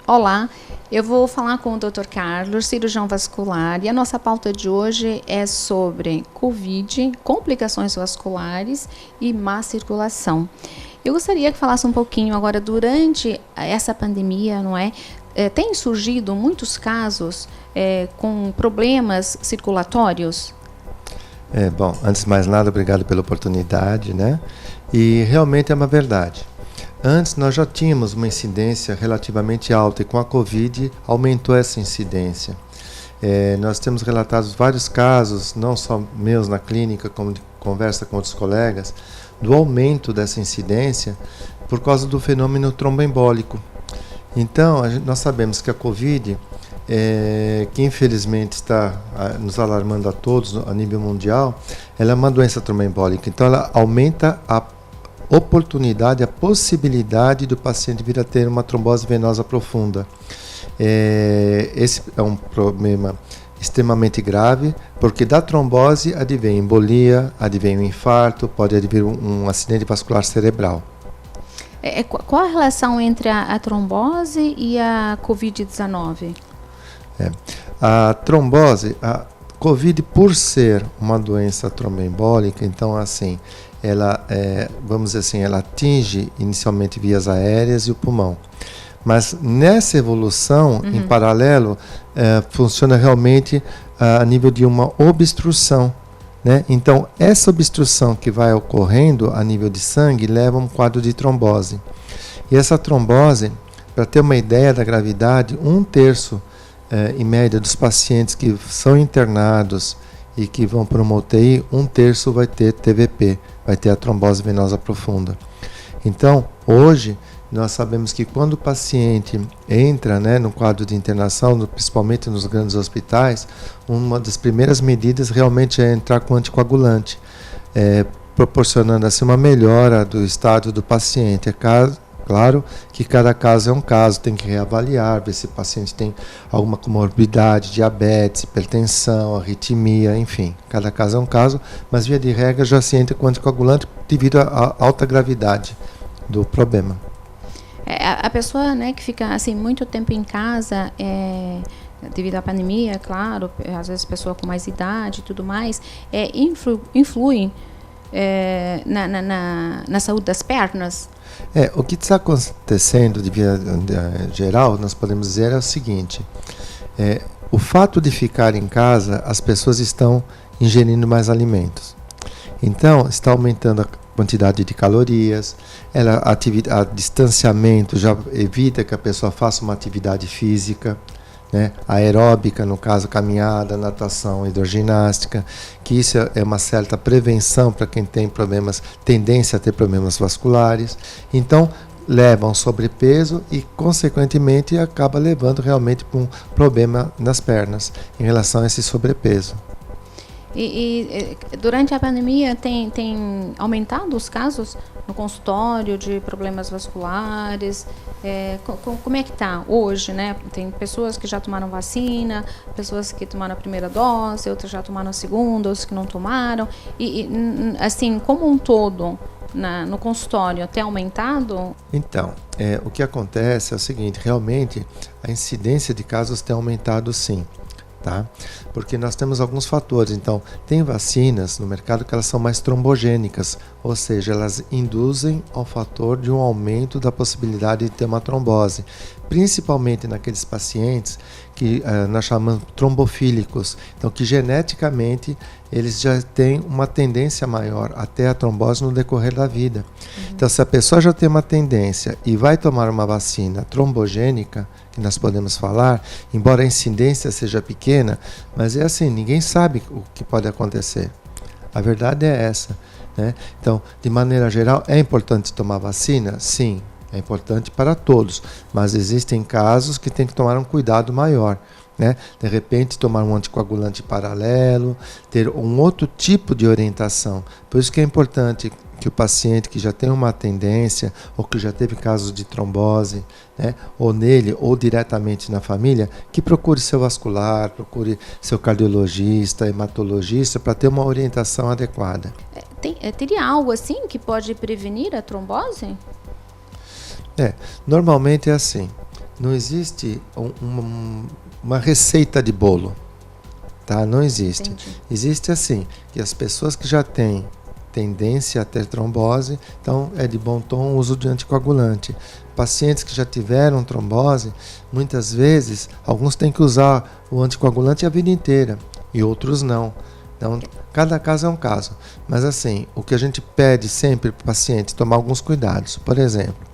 Olá, eu vou falar com o Dr. Carlos, cirurgião vascular, e a nossa pauta de hoje é sobre COVID, complicações vasculares e má circulação. Eu gostaria que falasse um pouquinho agora, durante essa pandemia, não é? Tem surgido muitos casos com problemas circulatórios? Bom, antes de mais nada, obrigado pela oportunidade, né? E realmente é uma verdade. Antes nós já tínhamos uma incidência relativamente alta e com a Covid aumentou essa incidência. Nós temos relatado vários casos, não só meus na clínica, como de conversa com outros colegas, do aumento dessa incidência por causa do fenômeno tromboembólico. Então, nós sabemos que a Covid, que infelizmente está nos alarmando a todos a nível mundial, ela é uma doença tromboembólica. Então, ela aumenta a oportunidade, a possibilidade do paciente vir a ter uma trombose venosa profunda. Esse é um problema extremamente grave, porque da trombose advém embolia, advém um infarto, pode advir um acidente vascular cerebral. Qual a relação entre a trombose e a COVID-19? A trombose, a COVID, por ser uma doença tromboembólica, então assim, ela, vamos dizer assim, ela atinge inicialmente vias aéreas e o pulmão. Mas nessa evolução, em paralelo, funciona realmente a nível de uma obstrução, né? Então, essa obstrução que vai ocorrendo a nível de sangue leva a um quadro de trombose. E essa trombose, para ter uma ideia da gravidade, 1/3, em média, dos pacientes que são internados e que vão para uma UTI, 1/3 vai ter TVP, vai ter a trombose venosa profunda. Então, hoje, nós sabemos que quando o paciente entra, né, no quadro de internação, principalmente nos grandes hospitais, uma das primeiras medidas realmente é entrar com anticoagulante, proporcionando assim uma melhora do estado do paciente. Claro que cada caso é um caso, tem que reavaliar, ver se o paciente tem alguma comorbidade, diabetes, hipertensão, arritmia, enfim. Cada caso é um caso, mas via de regra já se entra com anticoagulante devido à alta gravidade do problema. A pessoa, né, que fica assim muito tempo em casa, devido à pandemia, claro, às vezes pessoa com mais idade e tudo mais, influi na saúde das pernas? O que está acontecendo de via geral, nós podemos dizer, é o seguinte: o fato de ficar em casa, as pessoas estão ingerindo mais alimentos. Então, está aumentando a quantidade de calorias, a distanciamento já evita que a pessoa faça uma atividade física, né, aeróbica, no caso caminhada, natação, hidroginástica, que isso é uma certa prevenção para quem tem tendência a ter problemas vasculares. Então, leva a um sobrepeso e, consequentemente, acaba levando realmente para um problema nas pernas em relação a esse sobrepeso. E durante a pandemia tem aumentado os casos no consultório de problemas vasculares? Como é que está hoje, né? Tem pessoas que já tomaram vacina, pessoas que tomaram a primeira dose, outras já tomaram a segunda, outras que não tomaram. Assim, como um todo, no consultório, tem aumentado? Então, o que acontece é o seguinte: realmente a incidência de casos tem aumentado, sim. Tá? Porque nós temos alguns fatores. Então, tem vacinas no mercado que elas são mais trombogênicas, ou seja, elas induzem ao fator de um aumento da possibilidade de ter uma trombose, principalmente naqueles pacientes que nós chamamos trombofílicos, então que geneticamente eles já têm uma tendência maior a ter a trombose no decorrer da vida. Então, se a pessoa já tem uma tendência e vai tomar uma vacina trombogênica, que nós podemos falar, embora a incidência seja pequena, mas é assim, ninguém sabe o que pode acontecer. A verdade é essa, né? Então, de maneira geral, é importante tomar vacina? Sim, é importante para todos, mas existem casos que tem que tomar um cuidado maior, né? De repente, tomar um anticoagulante paralelo, ter um outro tipo de orientação. Por isso que é importante que o paciente que já tem uma tendência ou que já teve casos de trombose, né, ou nele ou diretamente na família, que procure seu vascular, procure seu cardiologista, hematologista para ter uma orientação adequada. Teria algo assim que pode prevenir a trombose? Normalmente é assim. não existe uma receita de bolo, tá? Não existe. Entendi. Existe assim, que as pessoas que já têm tendência a ter trombose, então é de bom tom o uso de anticoagulante. Pacientes que já tiveram trombose, muitas vezes, alguns têm que usar o anticoagulante a vida inteira e outros não. Então, cada caso é um caso. Mas assim, o que a gente pede sempre para o paciente, tomar alguns cuidados. Por exemplo,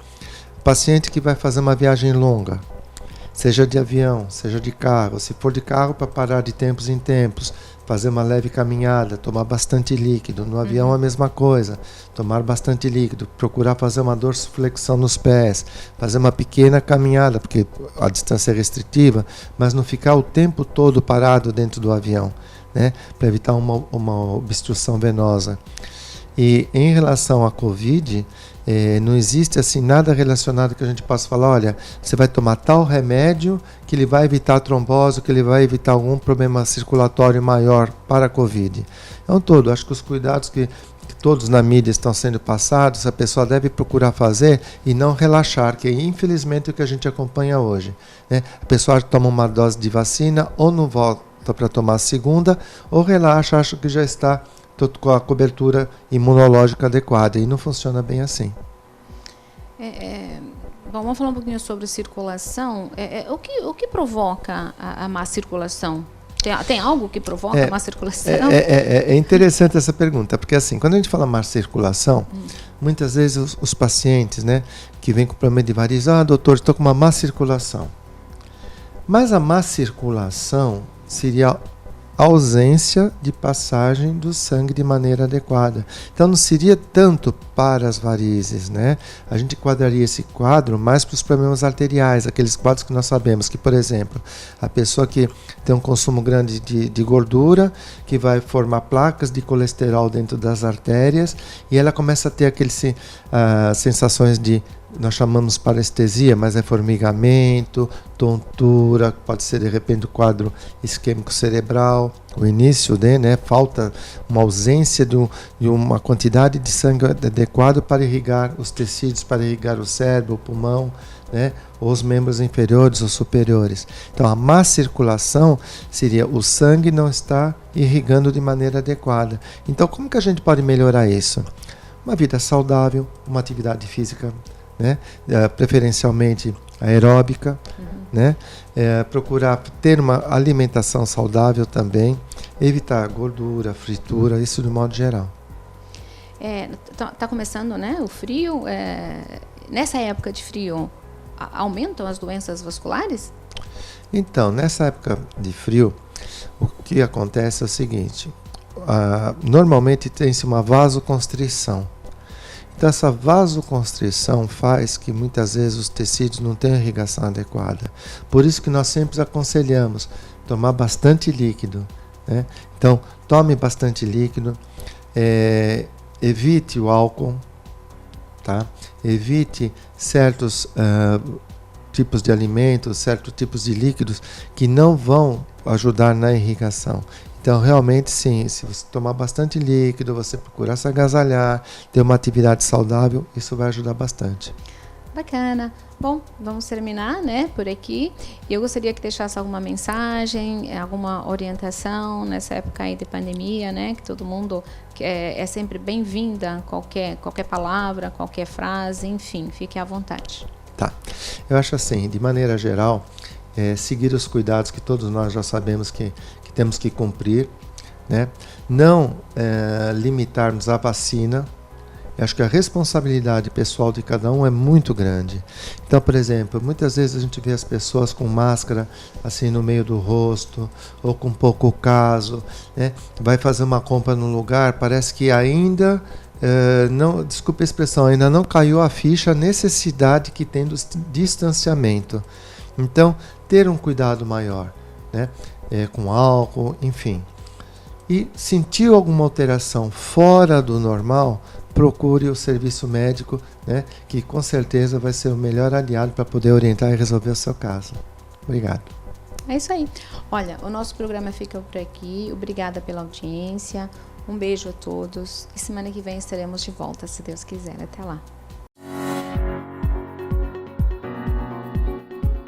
paciente que vai fazer uma viagem longa, seja de avião, seja de carro. Se for de carro, para parar de tempos em tempos, fazer uma leve caminhada, tomar bastante líquido. No avião, a mesma coisa, tomar bastante líquido, procurar fazer uma dorsiflexão nos pés, fazer uma pequena caminhada, porque a distância é restritiva, mas não ficar o tempo todo parado dentro do avião, né, para evitar uma obstrução venosa. E em relação à Covid, não existe assim nada relacionado que a gente possa falar, olha, você vai tomar tal remédio que ele vai evitar a trombose, que ele vai evitar algum problema circulatório maior para a Covid. Então, acho que os cuidados que todos na mídia estão sendo passados, a pessoa deve procurar fazer e não relaxar, que é infelizmente o que a gente acompanha hoje, né? A pessoa toma uma dose de vacina ou não volta para tomar a segunda, ou relaxa, acha que já está com a cobertura imunológica adequada, e não funciona bem assim. Bom, vamos falar um pouquinho sobre circulação. O que provoca a má circulação? Tem algo que provoca a má circulação? É interessante essa pergunta, porque assim, quando a gente fala má circulação, muitas vezes os pacientes, né, que vêm com problema de varizes, doutor, estou com uma má circulação. Mas a má circulação seria ausência de passagem do sangue de maneira adequada. Então não seria tanto para as varizes, né? A gente enquadraria esse quadro mais para os problemas arteriais, aqueles quadros que nós sabemos que, por exemplo, a pessoa que tem um consumo grande de gordura, que vai formar placas de colesterol dentro das artérias, e ela começa a ter aquelas sensações de, nós chamamos parestesia, mas é formigamento, tontura, pode ser de repente o quadro isquêmico cerebral, o início de, né, falta, uma ausência de uma quantidade de sangue adequado para irrigar os tecidos, para irrigar o cérebro, o pulmão, né, ou os membros inferiores ou superiores. Então a má circulação seria o sangue não estar irrigando de maneira adequada. Então como que a gente pode melhorar isso? Uma vida saudável, uma atividade física, né, preferencialmente aeróbica, né, procurar ter uma alimentação saudável também, evitar gordura, fritura, isso de modo geral. Tá começando, né, o frio. Nessa época de frio, aumentam as doenças vasculares? Então, nessa época de frio, o que acontece é o seguinte, normalmente tem-se uma vasoconstrição. Então, essa vasoconstrição faz que muitas vezes os tecidos não tenham irrigação adequada. Por isso que nós sempre aconselhamos tomar bastante líquido, né? Então, tome bastante líquido, evite o álcool, tá? Evite certos tipos de alimentos, certos tipos de líquidos que não vão ajudar na irrigação. Então, realmente, sim, se você tomar bastante líquido, você procurar se agasalhar, ter uma atividade saudável, isso vai ajudar bastante. Bacana. Bom, vamos terminar, né, por aqui. Eu gostaria que deixasse alguma mensagem, alguma orientação nessa época aí de pandemia, né, que todo mundo é sempre bem-vinda, qualquer palavra, qualquer frase, enfim, fique à vontade. Tá. Eu acho assim, de maneira geral, seguir os cuidados que todos nós já sabemos que temos que cumprir, né? Não limitarmos à vacina. Eu acho que a responsabilidade pessoal de cada um é muito grande. Então, por exemplo, muitas vezes a gente vê as pessoas com máscara assim no meio do rosto, ou com pouco caso, né? Vai fazer uma compra num lugar, parece que ainda não, desculpe a expressão, ainda não caiu a ficha a necessidade que tem do distanciamento. Então, ter um cuidado maior, né? Com álcool, enfim. E sentiu alguma alteração fora do normal, procure o serviço médico, né, que com certeza vai ser o melhor aliado para poder orientar e resolver o seu caso. Obrigado. É isso aí. Olha, o nosso programa fica por aqui. Obrigada pela audiência. Um beijo a todos. E semana que vem estaremos de volta, se Deus quiser. Até lá.